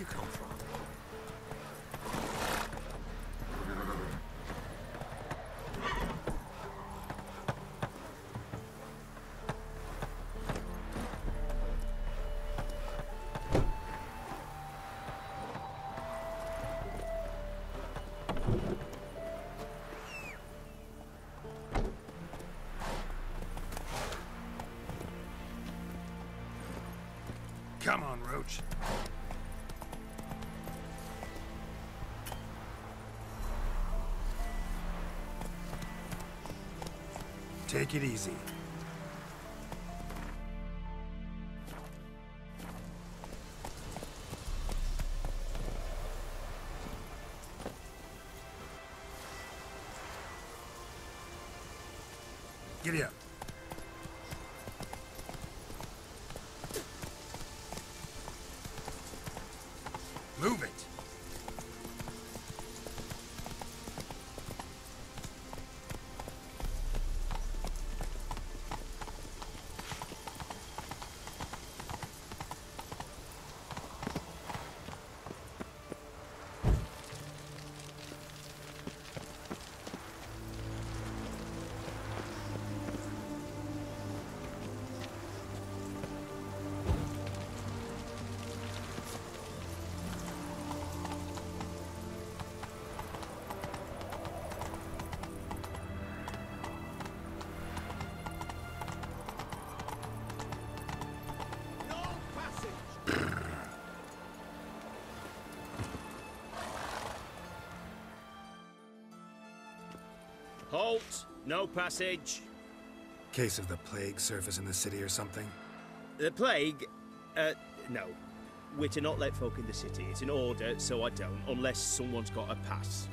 you come from? Come on, Roach. Take it easy. Giddy up. Move it! Halt! No passage. Case of the plague surface in the city or something? The plague? No. We're to not let folk in the city. It's an order, so I don't, unless someone's got a pass.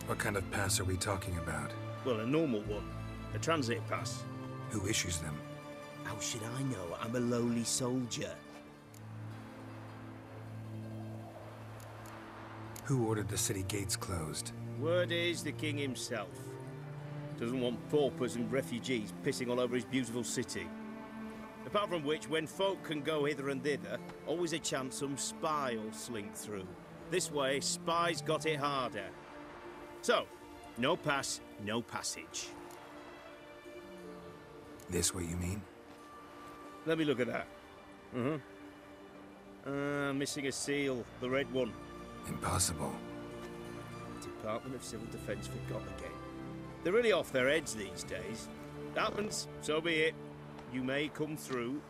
What kind of pass are we talking about? Well, a normal one. A transit pass. Who issues them? How should I know? I'm a lowly soldier. Who ordered the city gates closed? Word is the king himself. Doesn't want paupers and refugees pissing all over his beautiful city. Apart from which, when folk can go hither and thither, always a chance some spy will slink through. This way, spies got it harder. So, no pass, no passage. This what you mean? Let me look at that. Missing a seal, the red one. Impossible. Department of Civil Defence forgot again. They're really off their heads these days. Happens, so be it. You may come through.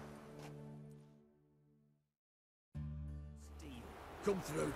Steel, come through.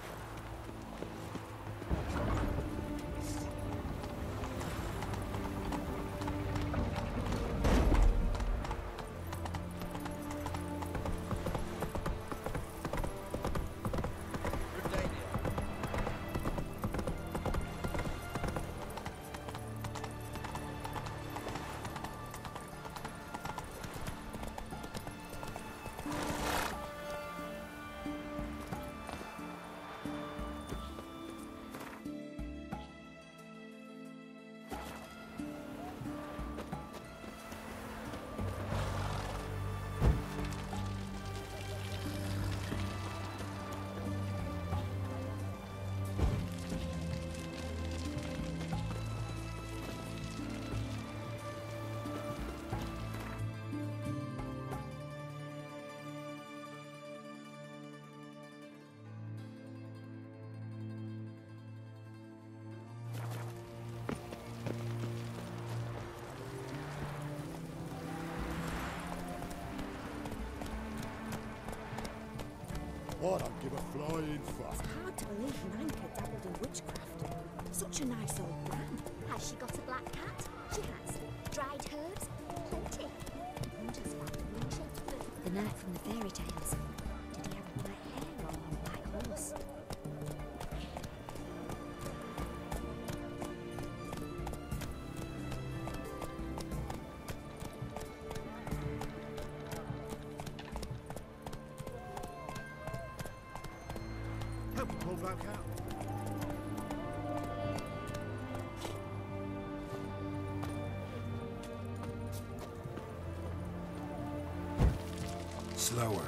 What I'd give a flying fuck. It's hard to believe Nanka dabbled in witchcraft. Such a nice old man. Has she got a black cat? She has. Dried herbs? Plenty. Hunters found the moonshot. The knight from the fairy tales. Did he have white hair or a black horse? Help pull back out. Slower.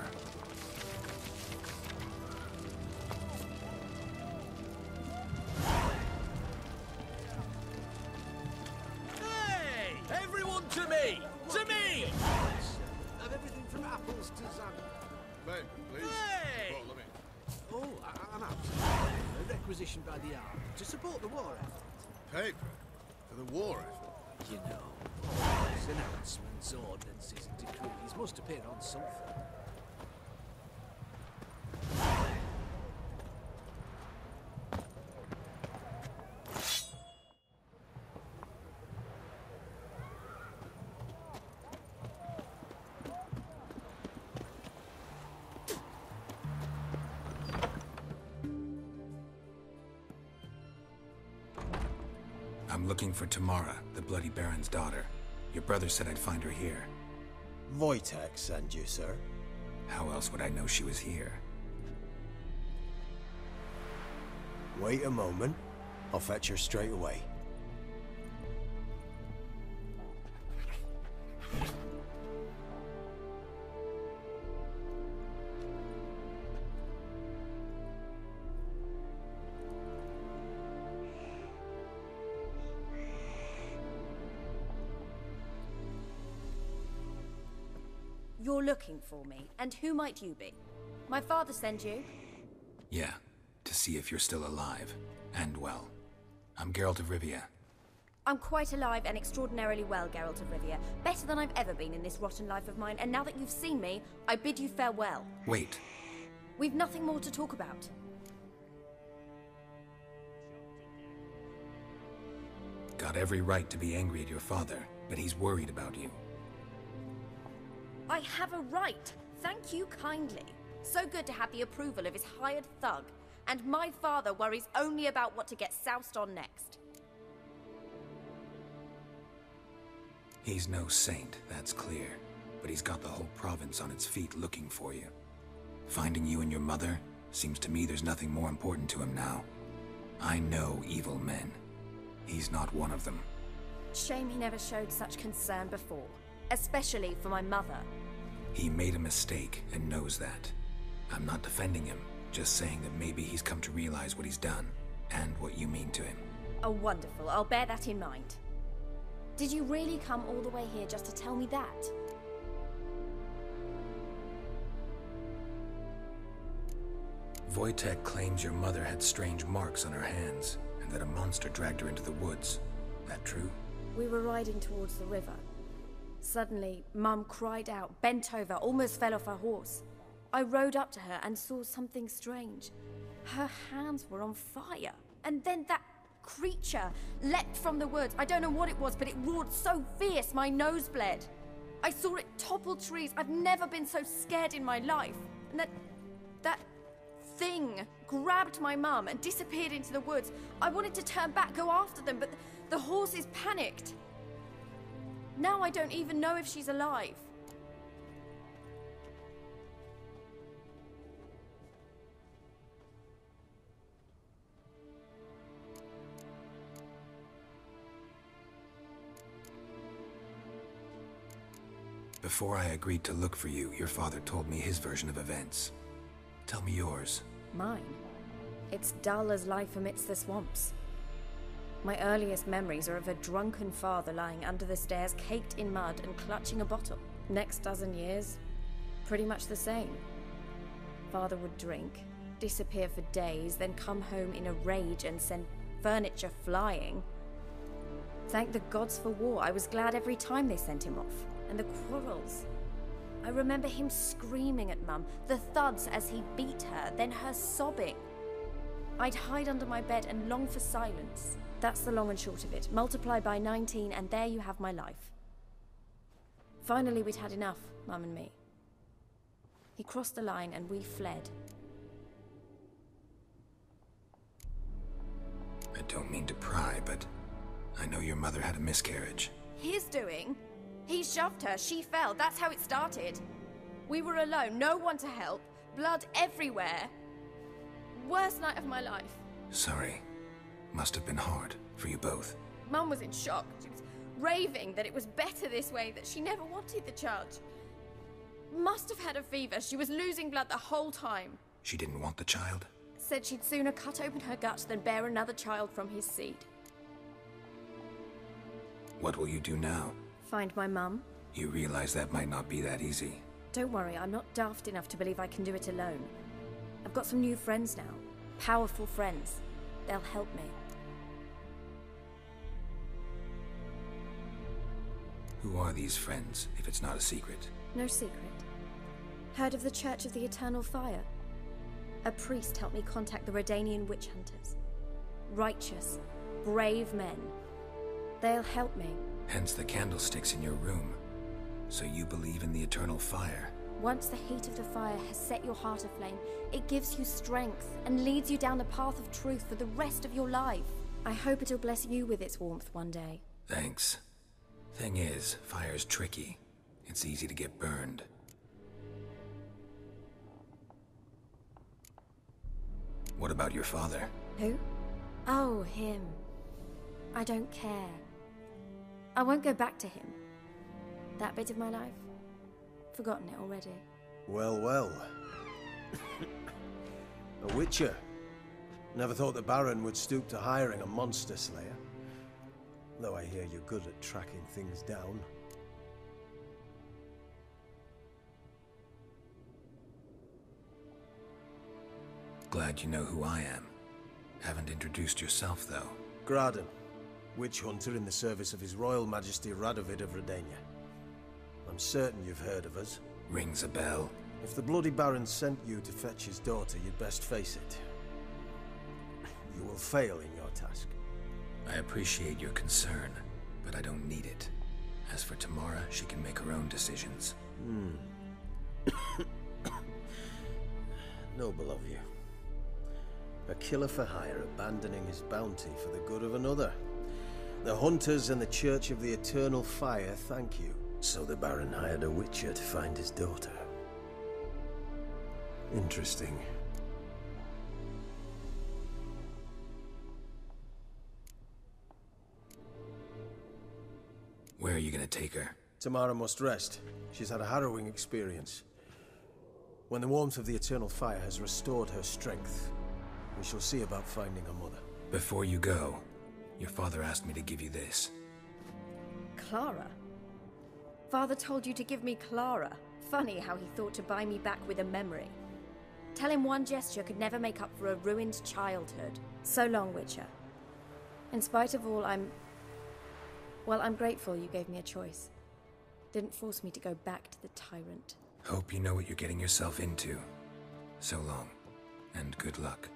Hey! Everyone to me! To me! Of everything from apples to zam. Mate, please. Hey! Follow me. Oh, I'm out. A requisition by the army to support the war effort. Paper? For the war effort? You know, orders, announcements, ordinances, and decrees must appear on something. I'm looking for Tamara, the Bloody Baron's daughter. Your brother said I'd find her here. Wojtek sent you, sir. How else would I know she was here? Wait a moment. I'll fetch her straight away. You're looking for me, and who might you be? My father sent you? Yeah, to see if you're still alive. And well. I'm Geralt of Rivia. I'm quite alive and extraordinarily well, Geralt of Rivia. Better than I've ever been in this rotten life of mine, and now that you've seen me, I bid you farewell. Wait. We've nothing more to talk about. Got every right to be angry at your father, but he's worried about you. I have a right. Thank you kindly. So good to have the approval of his hired thug. And my father worries only about what to get soused on next. He's no saint, that's clear. But he's got the whole province on its feet looking for you. Finding you and your mother, seems to me there's nothing more important to him now. I know evil men. He's not one of them. Shame he never showed such concern before. Especially for my mother. He made a mistake and knows that. I'm not defending him, just saying that maybe he's come to realize what he's done, and what you mean to him. Oh, wonderful. I'll bear that in mind. Did you really come all the way here just to tell me that? Wojtek claims your mother had strange marks on her hands, and that a monster dragged her into the woods. That true? We were riding towards the river. Suddenly, Mum cried out, bent over, almost fell off her horse. I rode up to her and saw something strange. Her hands were on fire. And then that creature leapt from the woods. I don't know what it was, but it roared so fierce my nose bled. I saw it topple trees. I've never been so scared in my life. And that thing grabbed my mum and disappeared into the woods. I wanted to turn back, go after them, but the horses panicked. Now I don't even know if she's alive. Before I agreed to look for you, your father told me his version of events. Tell me yours. Mine? It's dull as life amidst the swamps. My earliest memories are of a drunken father lying under the stairs, caked in mud and clutching a bottle. Next dozen years, pretty much the same. Father would drink, disappear for days, then come home in a rage and send furniture flying. Thank the gods for war. I was glad every time they sent him off. And the quarrels. I remember him screaming at Mum, the thuds as he beat her, then her sobbing. I'd hide under my bed and long for silence. That's the long and short of it. Multiply by 19 and there you have my life. Finally, we'd had enough, Mum and me. He crossed the line and we fled. I don't mean to pry, but I know your mother had a miscarriage. His doing? He shoved her, she fell, that's how it started. We were alone, no one to help, blood everywhere. Worst night of my life. Sorry. Must have been hard for you both. Mum was in shock. She was raving that it was better this way, that she never wanted the charge. Must have had a fever. She was losing blood the whole time. She didn't want the child? Said she'd sooner cut open her gut than bear another child from his seed. What will you do now? Find my mum. You realize that might not be that easy. Don't worry, I'm not daft enough to believe I can do it alone. I've got some new friends now. Powerful friends. They'll help me. Who are these friends, if it's not a secret? No secret. Heard of the Church of the Eternal Fire? A priest helped me contact the Redanian witch hunters. Righteous, brave men. They'll help me. Hence the candlesticks in your room. So you believe in the eternal fire? Once the heat of the fire has set your heart aflame, it gives you strength and leads you down the path of truth for the rest of your life. I hope it'll bless you with its warmth one day. Thanks. Thing is, fire's tricky. It's easy to get burned. What about your father? Who? Oh, him. I don't care. I won't go back to him. That bit of my life? Forgotten it already. Well, well. A witcher. Never thought the Baron would stoop to hiring a monster slayer. Though I hear you're good at tracking things down. Glad you know who I am. Haven't introduced yourself, though. Graden, witch hunter in the service of His Royal Majesty Radovid of Redania. I'm certain you've heard of us. Rings a bell. If the Bloody Baron sent you to fetch his daughter, you'd best face it. You will fail in your task. I appreciate your concern, but I don't need it. As for Tamara, she can make her own decisions. Noble of you. A killer for hire abandoning his bounty for the good of another. The Hunters and the Church of the Eternal Fire thank you. So the Baron hired a witcher to find his daughter. Interesting. Where are you gonna take her? Tamara must rest. She's had a harrowing experience. When the warmth of the Eternal Fire has restored her strength, we shall see about finding her mother. Before you go, your father asked me to give you this. Clara? Father told you to give me Clara. Funny how he thought to buy me back with a memory. Tell him one gesture could never make up for a ruined childhood. So long, Witcher. In spite of all, I'm grateful you gave me a choice. Didn't force me to go back to the tyrant. Hope you know what you're getting yourself into. So long, and good luck.